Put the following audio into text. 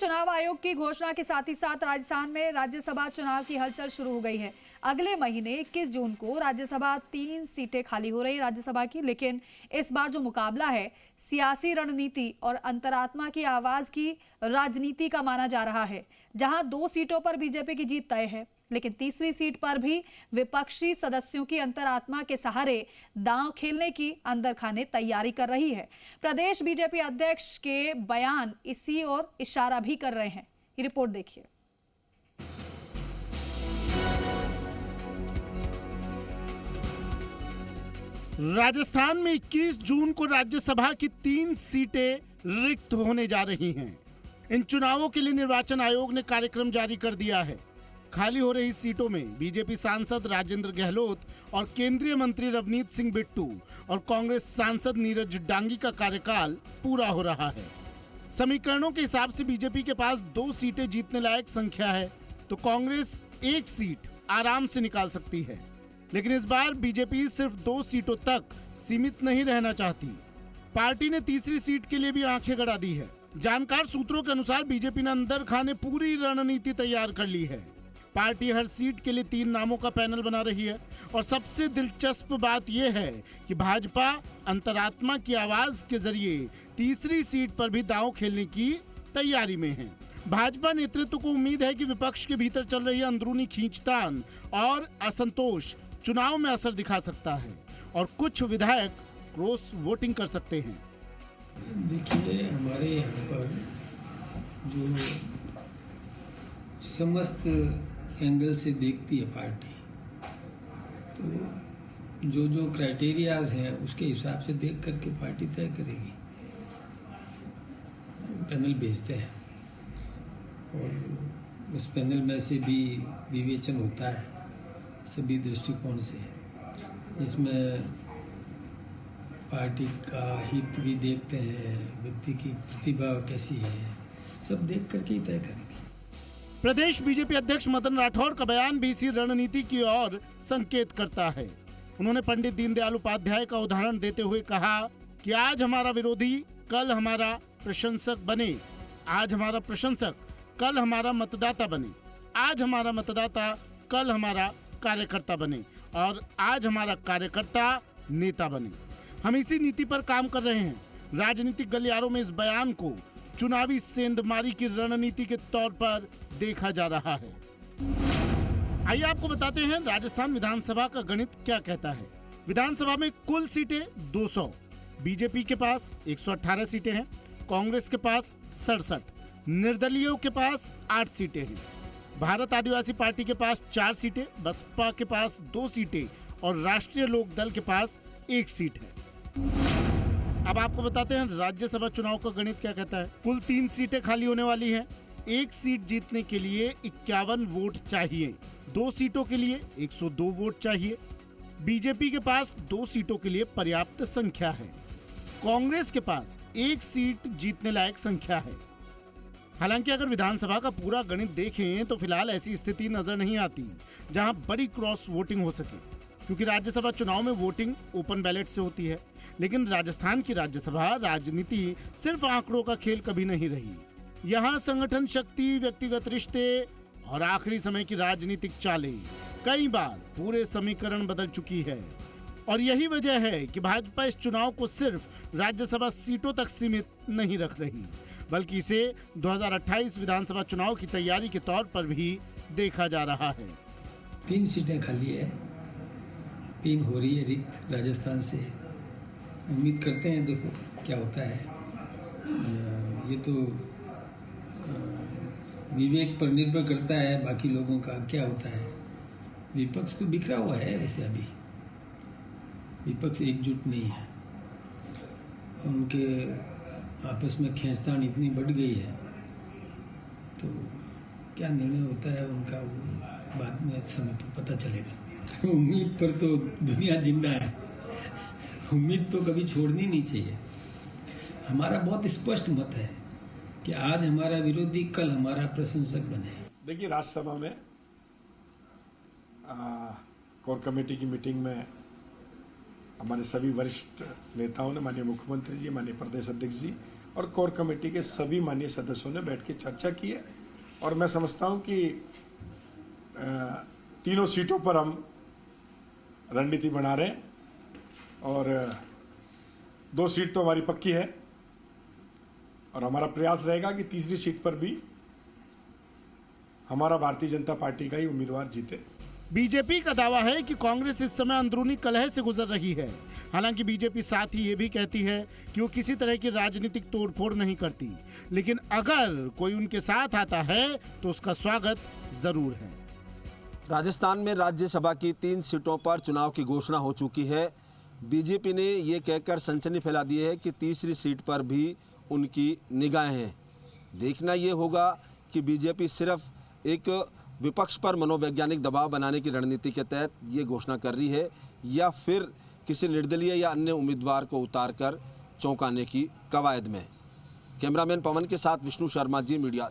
चुनाव आयोग की घोषणा के साथ ही साथ राजस्थान में राज्यसभा चुनाव की हलचल शुरू हो गई है। अगले महीने 21 जून को राज्यसभा 3 सीटें खाली हो रही राज्यसभा की, लेकिन इस बार जो मुकाबला है सियासी रणनीति और अंतरात्मा की आवाज की राजनीति का माना जा रहा है। जहां 2 सीटों पर बीजेपी की जीत तय है, लेकिन तीसरी सीट पर भी विपक्षी सदस्यों की अंतरात्मा के सहारे दांव खेलने की अंदर खाने तैयारी कर रही है। प्रदेश बीजेपी अध्यक्ष के बयान इसी ओर इशारा भी कर रहे हैं। ये रिपोर्ट देखिए। राजस्थान में 21 जून को राज्यसभा की 3 सीटें रिक्त होने जा रही हैं। इन चुनावों के लिए निर्वाचन आयोग ने कार्यक्रम जारी कर दिया है। खाली हो रही सीटों में बीजेपी सांसद राजेंद्र गहलोत और केंद्रीय मंत्री रवनीत सिंह बिट्टू और कांग्रेस सांसद नीरज डांगी का कार्यकाल पूरा हो रहा है। समीकरणों के हिसाब से बीजेपी के पास 2 सीटें जीतने लायक संख्या है, तो कांग्रेस 1 सीट आराम से निकाल सकती है। लेकिन इस बार बीजेपी सिर्फ 2 सीटों तक सीमित नहीं रहना चाहती। पार्टी ने तीसरी सीट के लिए भी आंखें गड़ा दी है। जानकार सूत्रों के अनुसार बीजेपी ने अंदर खाने पूरी रणनीति तैयार कर ली है। पार्टी हर सीट के लिए 3 नामों का पैनल बना रही है और सबसे दिलचस्प बात यह है कि भाजपा अंतरात्मा की आवाज के जरिए तीसरी सीट पर भी दांव खेलने की तैयारी में है। भाजपा नेतृत्व को उम्मीद है कि विपक्ष के भीतर चल रही अंदरूनी खींचतान और असंतोष चुनाव में असर दिखा सकता है और कुछ विधायक क्रॉस वोटिंग कर सकते हैं। देखिए, हमारे यहाँ पर जो समस्त एंगल से देखती है पार्टी, तो जो क्राइटेरियाज हैं उसके हिसाब से देख करके पार्टी तय करेगी। पैनल भेजते हैं और उस पैनल में से भी विवेचन होता है सभी दृष्टिकोण से। इसमें पार्टी का हित भी देखते हैं, व्यक्ति की प्रतिभा कैसी है, सब देख करके ही तय करेंगे। प्रदेश बीजेपी अध्यक्ष मदन राठौर का बयान भी इसी रणनीति की ओर संकेत करता है। उन्होंने पंडित दीनदयाल उपाध्याय का उदाहरण देते हुए कहा कि आज हमारा विरोधी कल हमारा प्रशंसक बने, आज हमारा प्रशंसक कल हमारा मतदाता बने, आज हमारा मतदाता कल हमारा कार्यकर्ता बने और आज हमारा कार्यकर्ता नेता बने। हम इसी नीति पर काम कर रहे हैं। राजनीतिक गलियारों में इस बयान को चुनावी सेंधमारी की रणनीति के तौर पर देखा जा रहा है। आइए आपको बताते हैं राजस्थान विधानसभा का गणित क्या कहता है। विधानसभा में कुल सीटें 200, बीजेपी के पास 118 सीटें हैं, कांग्रेस के पास 67, निर्दलीयों के पास 8 सीटें हैं, भारत आदिवासी पार्टी के पास 4 सीटें, बसपा के पास 2 सीटें और राष्ट्रीय लोक दल के पास 1 सीट है। अब आपको बताते हैं राज्यसभा चुनाव का गणित क्या कहता है। कुल 3 सीटें खाली होने वाली हैं। 1 सीट जीतने के लिए 51 वोट चाहिए, 2 सीटों के लिए 102 वोट चाहिए। बीजेपी के पास 2 सीटों के लिए पर्याप्त संख्या है। कांग्रेस के पास 1 सीट जीतने लायक संख्या है। हालांकि अगर विधानसभा का पूरा गणित देखें तो फिलहाल ऐसी स्थिति नजर नहीं आती जहां बड़ी क्रॉस वोटिंग हो सके, क्योंकि राज्यसभा चुनाव में वोटिंग ओपन बैलेट से होती है। लेकिन राजस्थान की राज्यसभा राजनीति सिर्फ आंकड़ों का खेल कभी नहीं रही। यहाँ संगठन शक्ति, व्यक्तिगत रिश्ते और आखिरी समय की राजनीतिक चालें कई बार पूरे समीकरण बदल चुकी है। और यही वजह है कि भाजपा इस चुनाव को सिर्फ राज्यसभा सीटों तक सीमित नहीं रख रही, बल्कि इसे 2028 विधानसभा चुनाव की तैयारी के तौर पर भी देखा जा रहा है। 3 सीटें खाली है, 3 हो रही है रिक्त राजस्थान से। उम्मीद करते हैं, देखो क्या होता है। ये तो विवेक पर निर्भर करता है, बाकी लोगों का क्या होता है। विपक्ष तो बिखरा हुआ है, वैसे अभी विपक्ष एकजुट नहीं है। उनके आपस में खींचतान इतनी बढ़ गई है, तो क्या निर्णय होता है उनका वो बाद में समय पर पता चलेगा। उम्मीद पर तो दुनिया जिंदा है, उम्मीद तो कभी छोड़नी नहीं चाहिए। हमारा बहुत स्पष्ट मत है कि आज हमारा विरोधी कल हमारा प्रशंसक बने। देखिए, राज्यसभा में कोर कमेटी की मीटिंग में हमारे सभी वरिष्ठ नेताओं ने, माननीय मुख्यमंत्री जी, माननीय प्रदेश अध्यक्ष जी और कोर कमेटी के सभी माननीय सदस्यों ने बैठ के चर्चा की है और मैं समझता हूं कि तीनों सीटों पर हम रणनीति बना रहे हैं और 2 सीट तो हमारी पक्की है और हमारा प्रयास रहेगा कि तीसरी सीट पर भी हमारा भारतीय जनता पार्टी का ही उम्मीदवार जीते। बीजेपी का दावा है कि कांग्रेस इस समय अंदरूनी कलह से गुजर रही है। हालांकि बीजेपी साथ ही ये भी कहती है कि वो किसी तरह की राजनीतिक तोड़फोड़ नहीं करती, लेकिन अगर कोई उनके साथ आता है तो उसका स्वागत जरूर है। राजस्थान में राज्यसभा की 3 सीटों पर चुनाव की घोषणा हो चुकी है। बीजेपी ने ये कहकर सनसनी फैला दी है कि तीसरी सीट पर भी उनकी निगाहें हैं। देखना ये होगा कि बीजेपी सिर्फ एक विपक्ष पर मनोवैज्ञानिक दबाव बनाने की रणनीति के तहत ये घोषणा कर रही है या फिर किसी निर्दलीय या अन्य उम्मीदवार को उतारकर चौंकाने की कवायद में। कैमरामैन पवन के साथ विष्णु शर्मा, जी मीडिया।